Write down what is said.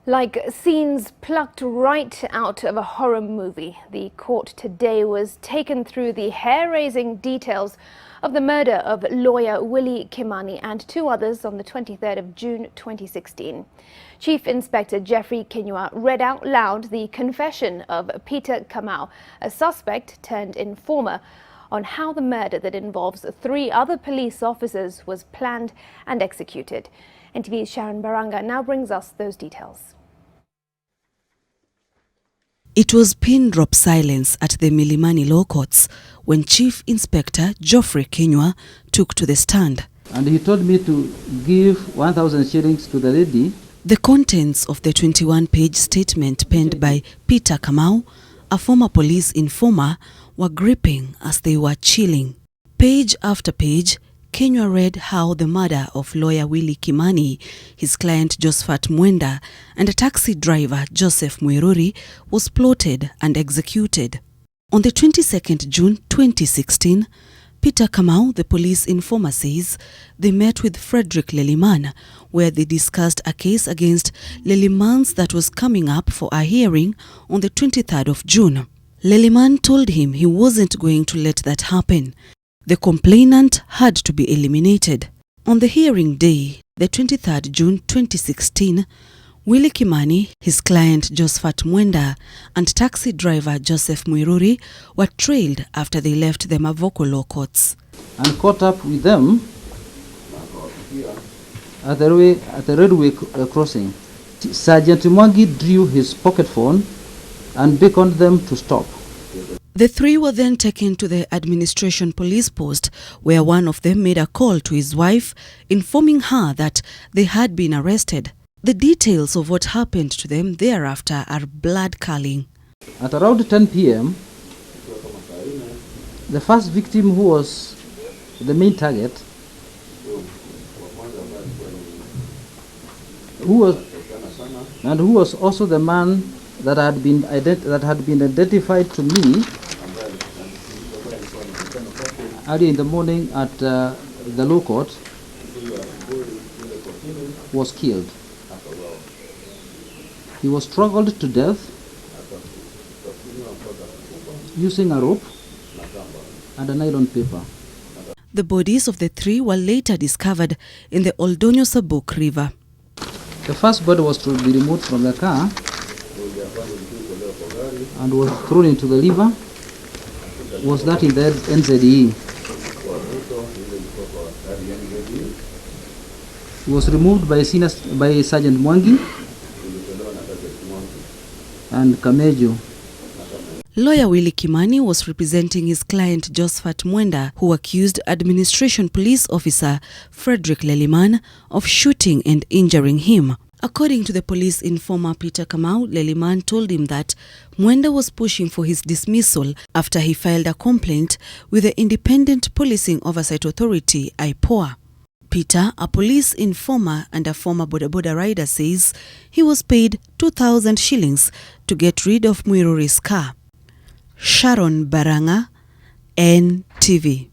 Like scenes plucked right out of a horror movie, the court today was taken through the hair-raising details of the murder of lawyer Willy Kimani and two others on the 23rd of June 2016. Chief Inspector Geoffrey Kinyua read out loud the confession of Peter Kamau, a suspect turned informer, on how the murder that involves three other police officers was planned and executed. NTV's Sharon Baranga now brings us those details. It was pin-drop silence at the Milimani Law Courts when Chief Inspector Geoffrey Kinyua took to the stand. And he told me to give 1,000 shillings to the lady. The contents of the 21-page statement penned by Peter Kamau, a former police informer, were gripping as they were chilling. Page after page, Kinyua read how the murder of lawyer Willy Kimani, his client Josephat Mwenda, and a taxi driver Joseph Mwiruri was plotted and executed. On the 22nd June 2016, Peter Kamau, the police informer, says they met with Frederick Leliman, where they discussed a case against Lelimans that was coming up for a hearing on the 23rd of June. Leliman told him he wasn't going to let that happen. The complainant had to be eliminated. On the hearing day, the 23rd June 2016, Willy Kimani, his client Josephat Mwenda, and taxi driver Joseph Mwiruri were trailed after they left the Mavoko Law Courts. And caught up with them at the railway crossing. Sergeant Mwangi drew his pocket phone and beckoned them to stop. The three were then taken to the administration police post, where one of them made a call to his wife, informing her that they had been arrested. The details of what happened to them thereafter are blood-curdling. At around 10 p.m., the first victim, who was the main target, who was also the man that had been identified to me early in the morning at the law court, was killed. He was strangled to death using a rope and a nylon paper. The bodies of the three were later discovered in the Oldonyo Sabuk River. The first body was to be removed from the car and was thrown into the river. Was that in the NZE? It was removed by Sergeant Mwangi and Kamejo. Lawyer Willy Kimani was representing his client Josephat Mwenda, who accused administration police officer Frederick Leliman of shooting and injuring him. According to the police informer Peter Kamau, Leliman told him that Mwenda was pushing for his dismissal after he filed a complaint with the Independent Policing Oversight Authority, IPOA. Peter, a police informer and a former boda rider, says he was paid 2,000 shillings to get rid of Mwiruri's car. Sharon Baranga, NTV.